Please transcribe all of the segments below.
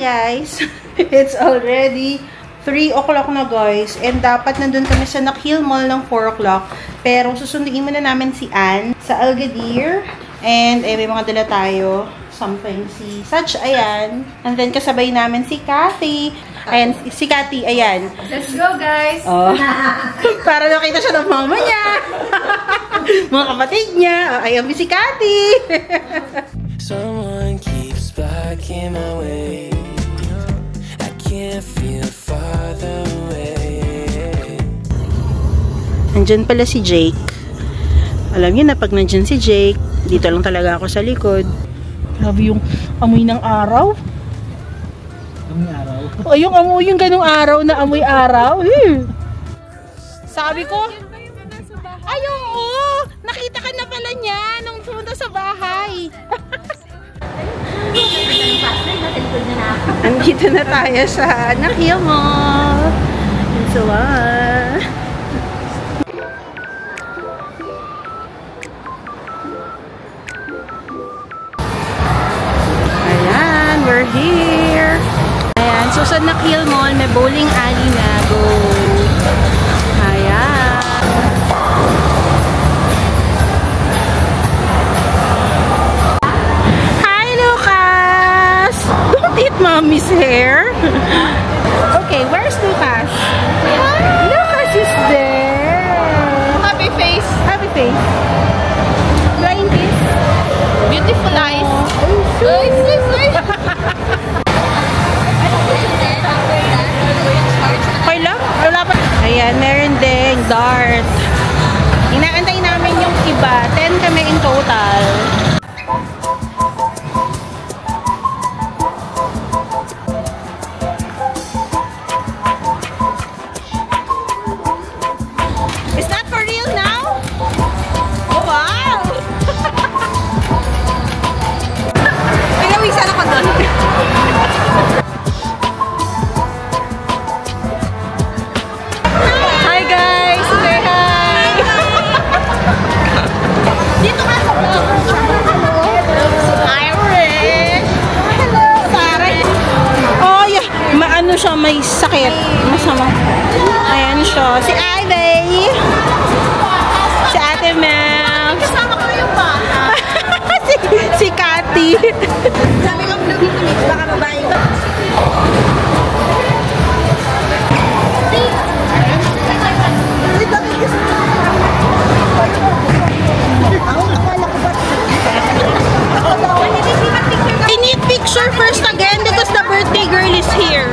guys! It's already 3 o'clock na guys. And dapat nandun kami sa Nakhil Mall ng 4 o'clock. Pero susunduin muna namin si Anne sa Algadir. And may mga dala tayo. Something. Si Sach, ayan. And then kasabay namin si Cathy. Ayan, si Cathy, ayan. Let's go guys! Oh. Para nakita siya ng mama niya. Mga kapatid niya. Ayan, si Cathy. Someone keeps blocking my way. I can't feel farther away. Nandyan pala si Jake. Alam niyo na pag nandyan si Jake, dito lang talaga ako sa likod. Grabe yung amoy ng araw. Amoy araw? O yung amoy, yung ganung araw na amoy araw. Sabi ko, ay oo, nakita ka na pala niya nung pumunta sa bahay. Andito na tayo sa Nakhil Mall. So, ayan, we're here. Ayan, so sa Nakhil Mall, may bowling alley na. Go! Ayan. Hi, Lucas! Don't eat mommy's hair. Okay, where's Lucas? Lucas is there. Happy face! Happy face. Blind kiss. Beautiful eyes! Okay lang? Wala pa. Ayan, meron ding dart. Inaantay namin yung iba. 10 kami in total. Is that for real now? Oh, wow! Pinawisan ako doon. Hi guys! Say hi! Dito ka sa vlog. Irish! Hello! Sorry! Oh, yeah. Maano siya, may sakit. Masama. Ayan siya. Si Ivy! Si Ate Mel! Kasama ko na yung bata. si Cathy! Sabi ko vlog dito dito. Baka babae ba? I need picture first again because the birthday girl is here.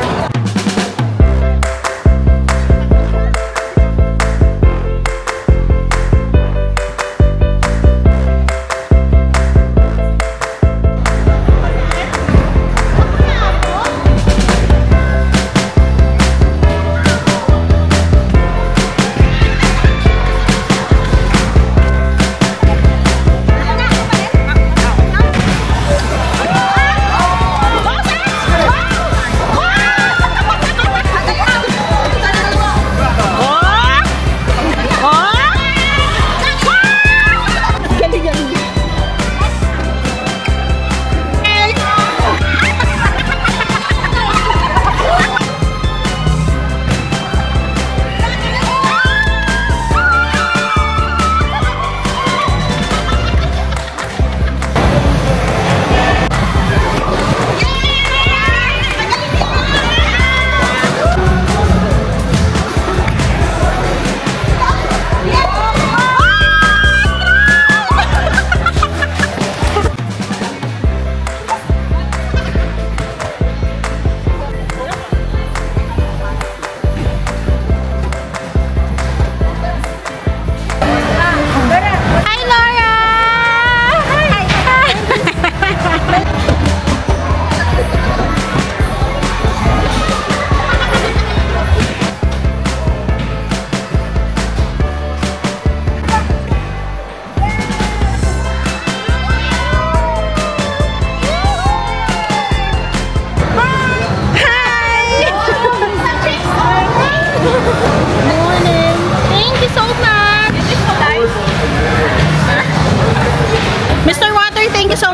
Thank you so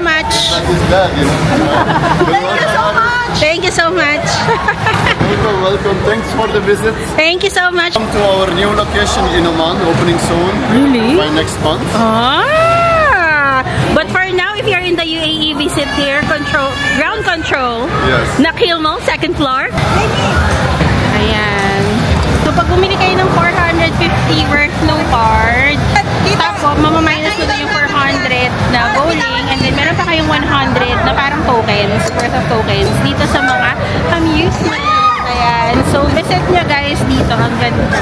much. Thank you so much. Welcome. Thanks for the visit. Thank you so much. Come to our new location in Oman, opening soon. Really? By next month. But for now, if you're in the UAE, visit here, ground control. Yes. Nakhil Mall, second floor. Ayan. So pag bumili kayo ng 450 worth no card, tapos mamaminus ko yung 400 na bowling, and then meron pa kayong 100 na parang tokens, worth of tokens, dito sa mga amusement. Ayan. So visit nyo guys dito. Ang ganda.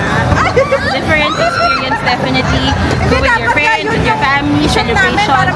Different experience definitely. Go with your friends, with your family, celebration.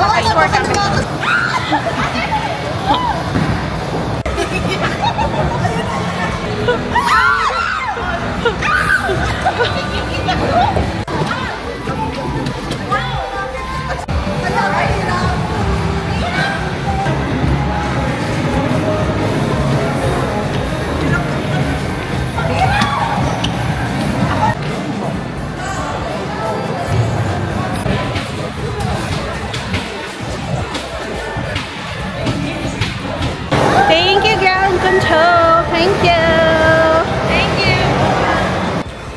Thank you, ground control. Thank you. Thank you.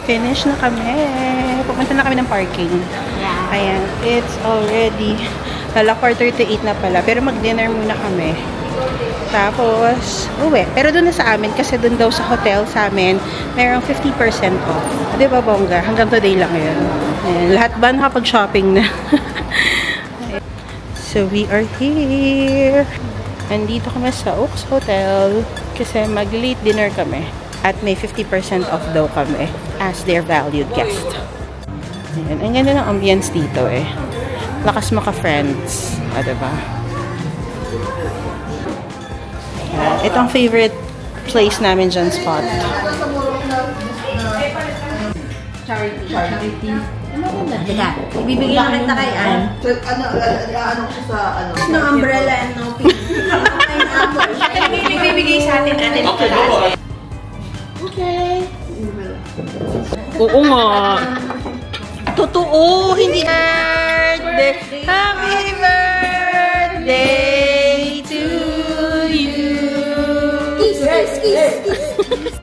Finish na kami. Pupunta na kami ng parking. Yeah. Ayan. It's already 8:38 na pala. Pero mag-dinner muna kami. Tapos, uwi. Pero doon na sa amin. Kasi doon daw sa hotel sa amin, mayroong 50% off. Di ba, bongga? Hanggang today lang yun. Ayan. Lahat ba nakapag-shopping na? So, we are here. Nandito kami sa Oaks Hotel kasi mag-late dinner kami at may 50% off daw kami as their valued guest. Ayan. Ang ganda ng ambience dito eh. Lakas maka-friends. Diba? Ito ang favorite place namin dyan spot. Charity. Teka, ibibigay na kita kay Ann. Ano ko sa ano? Ng umbrella and no pineapple. Ibibigay sa atin natin. Okay. Oo nga. Totoo, hindi birthday. Happy birthday to you. Kiss, kiss, kiss, kiss.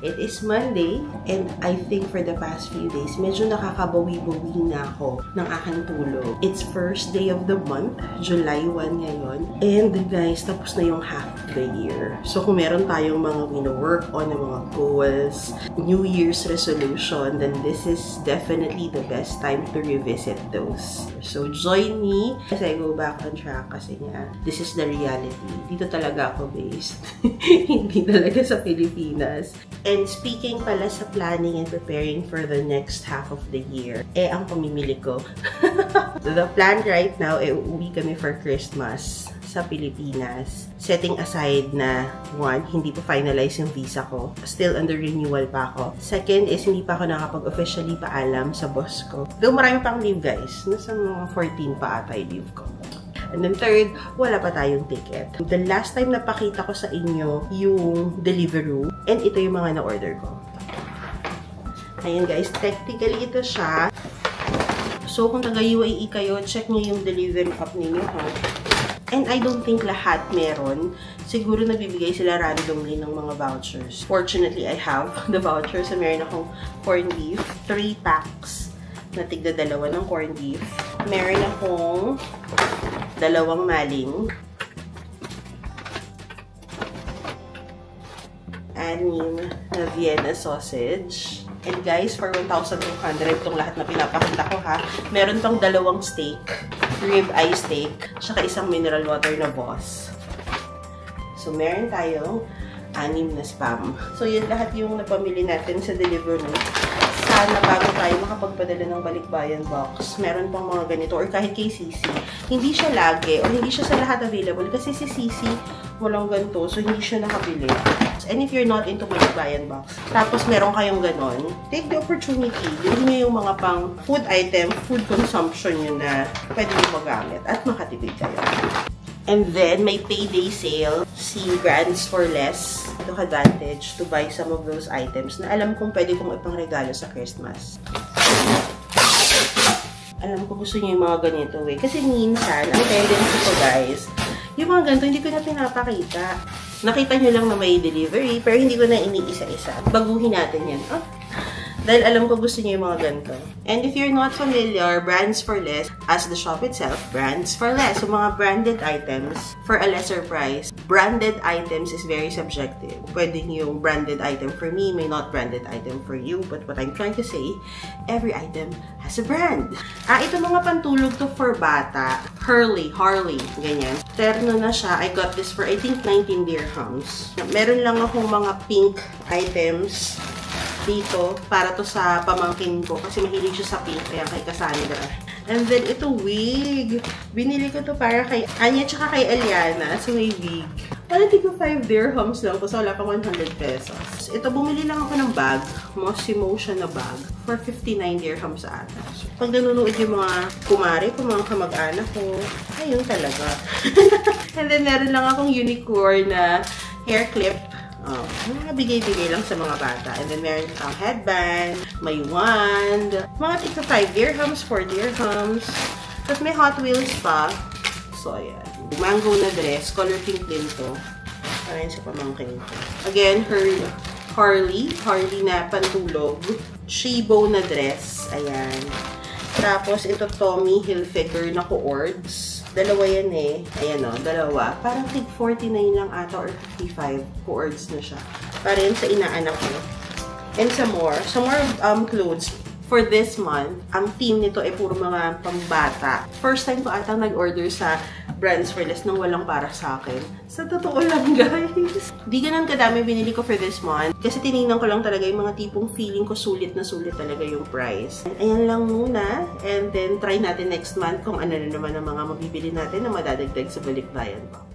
It is Monday, and I think for the past few days, medyo nakakabawi-bawi na ako ng aking tulog. It's first day of the month, July 1 ngayon. And guys, tapos na yung half of the year. So kung meron tayong mga wino-work on, ng mga goals, New Year's resolution, then this is definitely the best time to revisit those. So join me as I go back on track kasi nga, this is the reality. Dito talaga ako based. Hindi talaga sa Pilipinas. And speaking pala sa planning and preparing for the next half of the year, ang pamimili ko. So the plan right now, uuwi kami for Christmas sa Pilipinas. Setting aside na, one, hindi pa finalize yung visa ko. Still under renewal pa ako. Second is, hindi pa ako nakapag-officially paalam sa boss ko. Though marami pang leave guys. Nasa mga 14 pa ata yung leave ko. And then third, wala pa tayong ticket. The last time napakita ko sa inyo yung Deliveroo, and ito yung mga na-order ko. Ayan guys, technically ito siya. So kung taga-UAE kayo, check nyo yung delivery app ninyo ha. And I don't think lahat meron. siguro nagbibigay sila randomly ng mga vouchers. Fortunately, I have the vouchers. So, meron akong corned beef. 3 packs na tigda 2 ng corned beef. Meron akong 2 maling. 6 na Vienna sausage. And guys, for 1,200 itong lahat na pinapakita ko ha. Meron pang 2 steak, rib eye steak, saka 1 mineral water na Boss. So, meron tayong 6 na spam. So, yun lahat yung napamili natin sa delivery. Sana bago tayo makapagpadala ng balikbayan box, meron pang mga ganito or kahit kay Sisi. Hindi siya lagi or hindi siya sa lahat available kasi si Sisi walang ganito, so hindi siya nakabili. And if you're not into balikbayan box, tapos meron kayong ganon, take the opportunity. Bilhin nyo yung mga pang food item, food consumption nyo na pwede nyo magamit at makatipid kayo. And then, may payday sale, si Brands for Less. Ito advantage to buy some of those items na alam kong pwede kong ipangregalo sa Christmas. Alam ko gusto niyo yung mga ganito eh. Kasi minsan, ang tendency ko guys, yung mga ganito hindi ko na pinapakita. Nakita nyo lang na may delivery, pero hindi ko na iniisa-isa. Baguhin natin yan. Oh. Dahil alam ko gusto niyo yung mga ganito. And if you're not familiar, Brands for Less, as the shop itself, Brands for Less. So, mga branded items for a lesser price. Branded items is very subjective. Pwede yung branded item for me, may not branded item for you. But what I'm trying to say, every item has a brand. Ito mga pantulog to for bata. Harley, ganyan. Terno na siya. I got this for, I think, 19 dirhams. Meron lang akong mga pink items dito, para to sa pamangkin ko kasi mahilig siya sa pink, kaya kay Cassandra. And then, ito wig. Binili ko to para kay Anya tsaka kay Eliana. So, may wig. Wala, tigno 5 dirhams lang. Kasi wala pa 100 pesos. Ito, bumili lang ako ng bag. Mossimo siya na bag. For 59 dirhams sa ata. So, pag nanonood yung mga kumare, kung mga kamag-anak ko, ayun talaga. And then, meron lang akong unicorn na hair clip. Mga bigay-bigay lang sa mga bata. And then, meron kang headband, may wand, mga tigsa 5 dirhams, 4 dirhams. Tapos, may Hot Wheels pa. So, ayan. Mango na dress. Color pink din to. Parang sa pamangkin ko. Again, her Harley na pantulog. Shibo na dress. Ayan. Tapos, ito Tommy Hilfiger na co-ords. 2 yan eh. Ayan o, 2. Parang tig 49 lang ata or 55. Co-ords na siya. Para yun sa inaanak ko. And some more clothes. For this month, ang team nito ay puro mga pambata. First time ko ata nag-order sa Brands for Less nang walang para sa akin. Sa totoo lang, guys. Di ganun kadami binili ko for this month. Kasi tinignan ko lang talaga yung mga tipong feeling ko sulit na sulit talaga yung price. Ayan lang muna. And then, try natin next month kung ano na naman ang mga mabibili natin na madadagdag sa balikbayan box.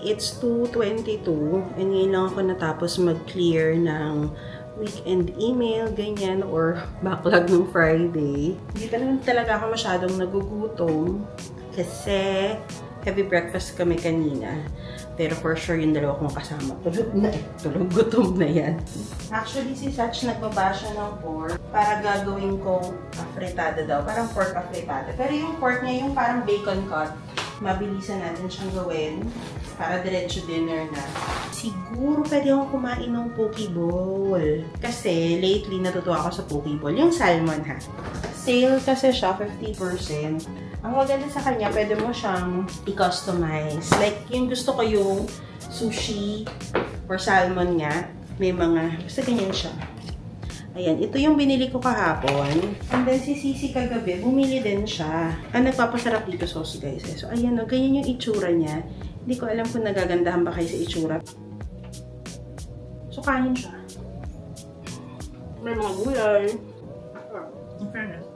It's 2:22 and ngayon lang ako natapos mag-clear ng weekend email, ganyan, or backlog ng Friday. Hindi pa naman talaga ako masyadong nagugutom kasi heavy breakfast kami kanina. Pero for sure, yung 2 kong kasama, tulog gutom na yan. Actually, si Satch nagbaba siya ng pork para gagawin kong afritada daw. Parang pork afritada. Pero yung pork niya, yung parang bacon cut, mabilisan natin siyang gawin para diretso dinner na. Siguro pwede akong kumain ng poke bowl. Kasi lately natutuwa ako sa poke bowl. Yung salmon ha. Sale kasi siya, 50%. Ang maganda sa kanya, pwede mo siyang i-customize. Like, yung gusto ko yung sushi or salmon nga. May mga, basta ganyan siya. Ayan, ito yung binili ko kahapon. And then si Sisi kagabi, bumili din siya. Ang nagpapasarap dito sauce, guys. So, ayan, ganyan yung itsura niya. Hindi ko alam kung nagagandahan ba kayo sa itsura. So, kanin siya. May mga gulay. In fairness.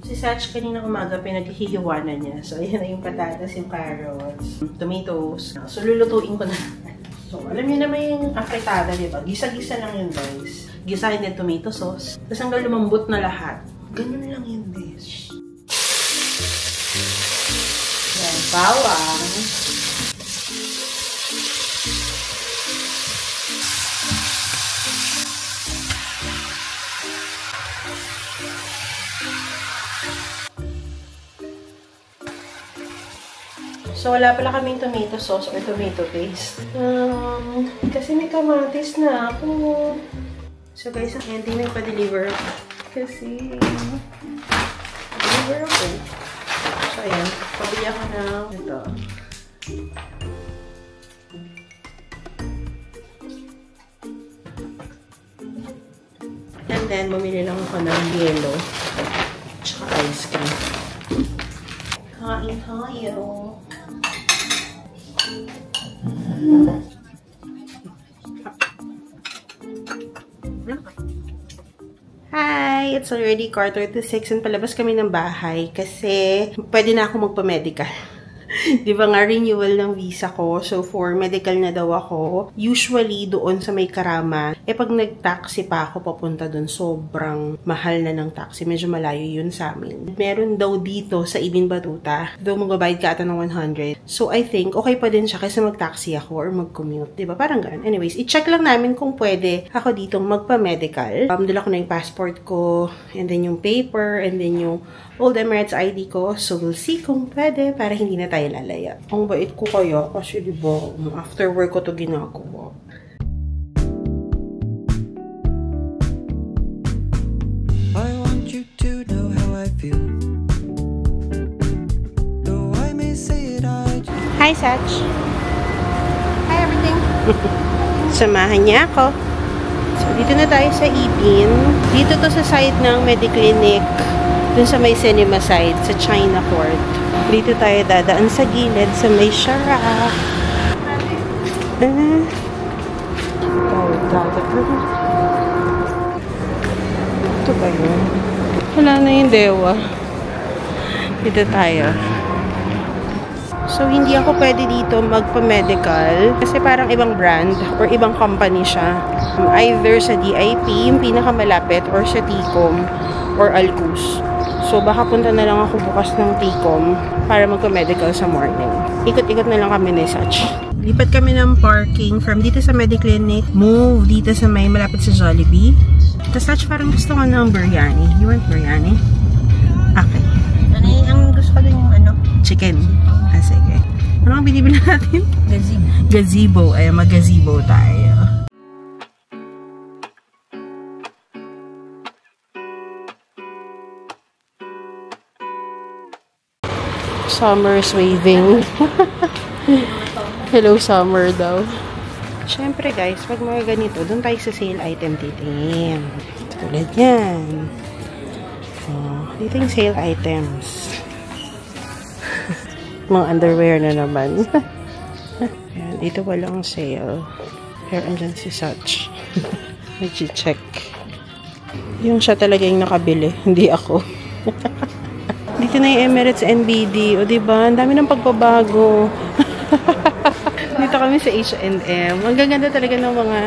Si Satch kanina umaga pinaghihiwanan niya. So, ayan na yung patatas, yung carrots, tomatoes. So, lulutuin ko na. So, alam niyo naman yung afritada, diba? Gisa-gisa lang yun, guys. Gisahin yung tomato sauce. Tapos hanggang lumambot na lahat. Ganun lang yung dish. Yan, bawang. So, wala pala kaming tomato sauce or tomato paste. Kasi may kamatis na ako. So, guys, ang hindi nagpa-deliver kasi deliver ako. So, ayan. Pabili ako ng ito. And then, bumili lang ako ng yelo. Tsaka ice cream. Kain tayo. Hi! It's already 5:45 and palabas kami ng bahay kasi pwede na ako magpa-medical. Di ba nga, renewal ng visa ko. So, for medical na daw ako. Usually, doon sa may Karama, pag nag-taxi pa ako papunta doon, sobrang mahal na ng taxi. Medyo malayo yun sa amin. Meron daw dito sa Ibin Batuta. Daw magbabayad ka ata ng 100. So, I think, okay pa din siya kasi mag-taxi ako or mag-commute. Diba? Parang ganun. Anyways, i-check lang namin kung pwede ako dito magpa-medical. Dala ko na yung passport ko, and then yung paper, and then yung Old Emirates ID ko. So, we'll see kung pwede para hindi na tayo lalaya. Ang bait ko kaya kasi diba, after work ko to ginagawa. I want you to know how I feel. Though I may say it, I just... Hi, Satch! Hi, everything! Samahan niya ako. So, dito na tayo sa Ibin. Dito to sa side ng Mediclinic. Dun sa may cinema side, sa China Court. Dito tayo dadaan sa gilid, sa may Shara. Ito ba yun? Wala na yung dewa. Dito tayo. So, hindi ako pwede dito magpa-medical kasi parang ibang brand or ibang company siya. Either sa DIP, yung pinakamalapit, or sa TICOM or Alcus. So, baka punta na lang ako bukas ng TICOM para magpa-medical sa morning. Ikot-ikot na lang kami ni Satch. Lipat kami ng parking from dito sa Mediclinic, move dito sa may malapit sa Jollibee. Tapos Satch, parang gusto ko ng biryani. You want biryani? Okay. Ang gusto ko din yung ano? Chicken. Ah, sige. Ano ang binibili natin? Gazebo. Gazebo. Ay, mag-gazebo tayo. Summer's waving. Hello, summer daw. Siyempre guys, pag mga ganito, doon tayo sa sale item titingin. Tulad yan. Oh, dito yung sale items. Mga underwear na naman. Ayan, dito walang sale. Pero andyan si Satch. Nag-check. Yung siya talaga yung nakabili, hindi ako. Dito na yung Emirates NBD. O, diba? Ang dami ng pagbabago. Dito kami sa H&M. Ang gaganda talaga ng mga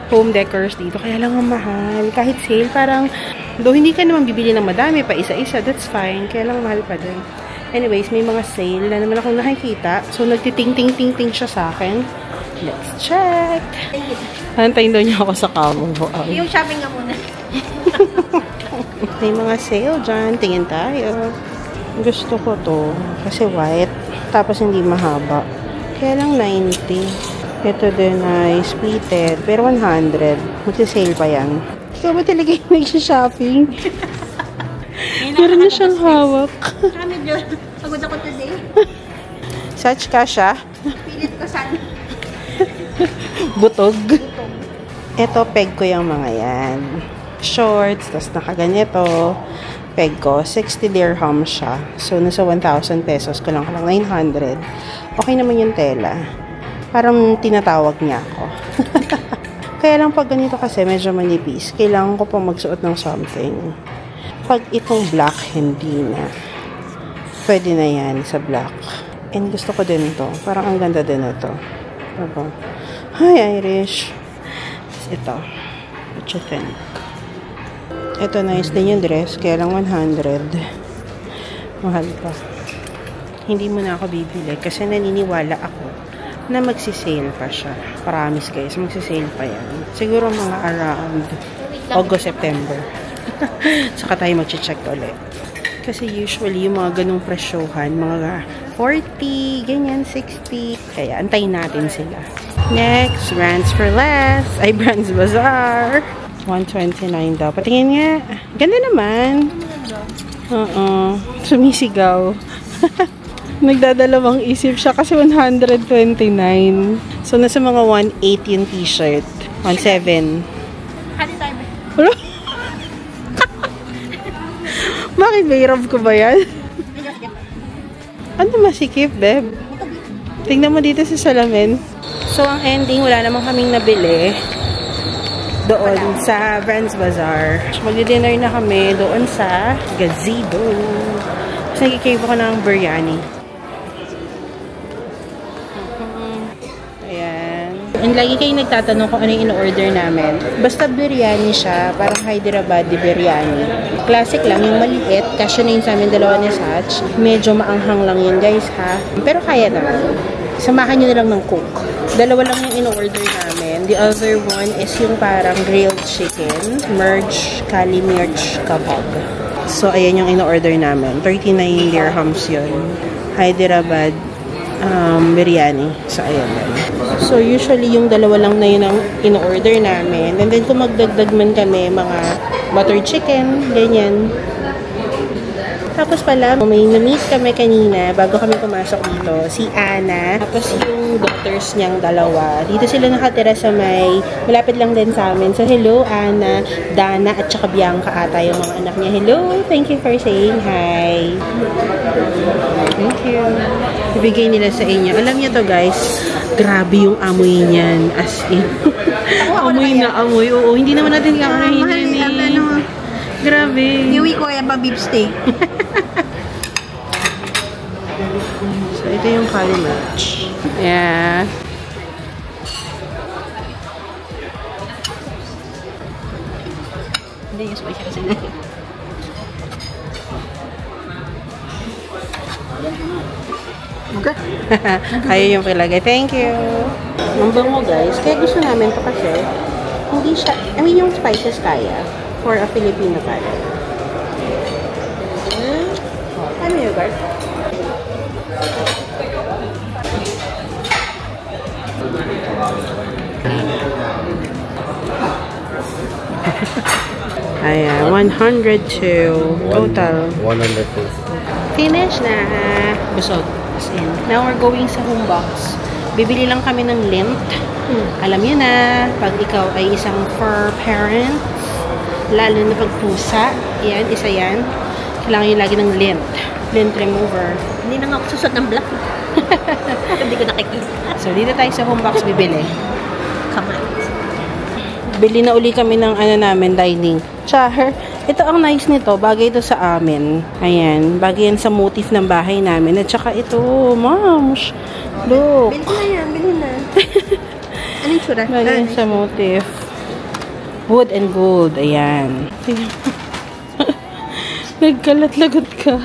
home decors dito. Kaya lang ang mahal. Kahit sale, parang, though hindi ka naman bibili ng madami pa isa-isa, that's fine. Kaya lang mahal pa din. Anyways, may mga sale na naman akong nakikita. So, nagtiting-ting-ting-ting siya sa akin. Let's check! Hantayin daw niya ako sa kamo. Yung shopping ka muna. May mga sale dyan. Tingin tayo. Gusto ko to. Kasi white. Tapos hindi mahaba. Kaya lang 90. Ito din ay splitted. Pero 100. Magsa-sale pa yan. Ikaw ba talaga yung nag-shopping? Meron na siyang hawak. Medyo pagod ako today. Such ka siya. Pilit ko sana. Butog. Ito, peg ko yung mga yan. Shorts, tapos nakaganito. Peg ko, 60 dirham siya. So, nasa 1,000 pesos ko lang 900. Okay naman yung tela. Parang tinatawag niya ako. Kaya lang pag ganito kasi medyo manipis, kailangan ko pa magsuot ng something. Pag itong black, hindi na. Pwede na yan sa black. And gusto ko din ito. Parang ang ganda din ito. Diba? Hi, Irish. Ito. What you think? Ito, nice din yung dress. Kaya lang 100. Mahal pa. Hindi mo na ako bibili kasi naniniwala ako na magsisale pa siya. Promise guys, magsisale pa yan. Siguro mga around August, September. Saka tayo mag-check ulit. Kasi usually, yung mga ganong presyohan, mga 40, ganyan, 60. Kaya, antayin natin sila. Next, Brands for Less. Ay, Brands Bazaar. 129 daw. Patingin nga. Ganda naman. Sumisigaw. Nagdadalawang isip siya kasi 129. So, nasa mga 1.8 yung t-shirt. 1.7. Hati tayo. Bakit may rub ko ba yan? Ano masikip, babe? Tingnan mo dito sa salamin. So, ang ending, wala namang kaming nabili doon sa Brands Bazaar. Magdi-dinner na kami doon sa Gazebo. Kasi nagkikave ako ng biryani. Ayan. And lagi kayong nagtatanong kung ano yung in-order namin. Basta biryani siya, parang Hyderabadi biryani. Classic lang, yung maliit. Kasya na yun sa amin dalawa ni Sach. Medyo maanghang lang yun, guys, ha? Pero kaya naman. Samahan nyo na lang ng Coke. Dalawa lang yung in-order namin. The other one is yung parang grilled chicken. Merge Kali Mirch Kabab. So, ayan yung in-order namin. 39 dirhams yun. Hyderabad biryani. So, ayan lang. So, usually yung dalawa lang na yun ang in-order namin. And then, kung magdagdag man kami, mga butter chicken, ganyan. Tapos pala, may na-meet kami kanina bago kami pumasok dito. Si Ana, tapos yung daughters niyang dalawa. Dito sila nakatira sa may, malapit lang din sa amin. So, hello, Ana, Dana, at saka Bianca ata yung mga anak niya. Hello, thank you for saying hi. Thank you. Ibigay nila sa inyo. Alam niyo to, guys, grabe yung amoy niyan. As in. Amoy na amoy. Oo, hindi naman natin kakainin yan eh. Grabe. Iuwi ko yan pa beef steak. So, ito yung Kali Mirch. Yeah. Hindi yung spicy kasi na. Ayun yung palagay. Thank you. Ang bango, guys. Kaya gusto namin to kasi hindi siya, I mean yung spices kaya for a Filipino palate. Ano yung guys? Ayan, 102 total. 100 pesos. Finish na. Busog. As in. Now we're going sa home box. Bibili lang kami ng lint. Alam niyo na, pag ikaw ay isang fur parent, lalo na pag pusa, yan, isa yan, kailangan yung lagi ng lint. Lint remover. Hindi na nga ako susot ng black. Hindi ko nakikita. So, dito tayo sa home box bibili. Kamay. Bili na uli kami ng ano namin, dining. Char. Ito ang nice nito. Bagay ito sa amin. Ayan. Bagay yan sa motif ng bahay namin. At saka ito, moms. Look. Bili na yan. Bili na. Anong tsura? Bagay yan sa motif. Wood and gold. Ayan. Nagkalat-lagot ka.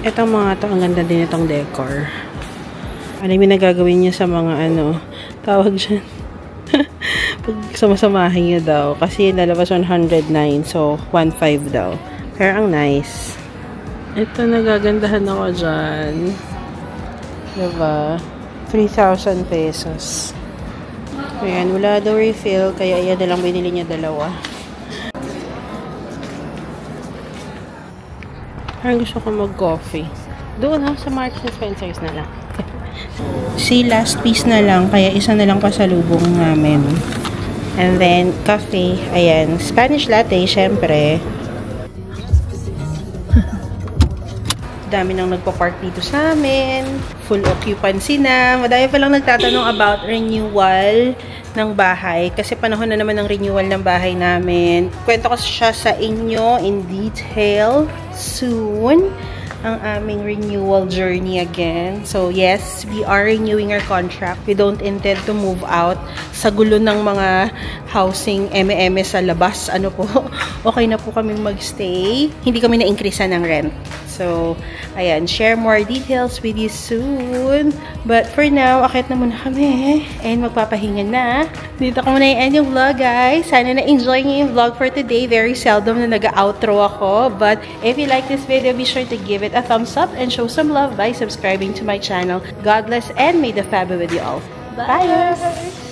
Itong mga ito, ang ganda din itong decor. Alam mo na gagawin niya sa mga ano, tawag dyan. Pag samasamahin niya daw. Kasi nalabas 109. So, 1.5 daw. Pero ang nice. Ito, nagagandahan ako dyan. Diba? 3,000 pesos. Ayan, wala daw refill. Kaya yan na lang binili niya dalawa. Parang gusto ko mag-coffee. Doon sa Marks and Spencer's na lang. Si last piece na lang, kaya isa na lang pasalubong namin. And then, coffee. Ayan. Spanish latte, syempre. Dami nang nagpa-park dito sa amin. Full occupancy na. Madami pa lang nagtatanong about renewal ng bahay. Kasi panahon na naman ng renewal ng bahay namin. Kwento ko siya sa inyo in detail soon. Ang aming renewal journey again. So, yes, we are renewing our contract. We don't intend to move out sa gulo ng mga housing eme-eme sa labas. Ano po, okay na po kaming magstay. Hindi kami na-increase ng rent. So, ayan, share more details with you soon. But for now, akit na muna kami. And magpapahinga na. Dito ko muna i-end yung vlog, guys. Sana na-enjoy niyo yung vlog for today. Very seldom na nag-outro ako. But if you like this video, be sure to give it a thumbs up and show some love by subscribing to my channel. God bless and may the fab be with you all. Bye!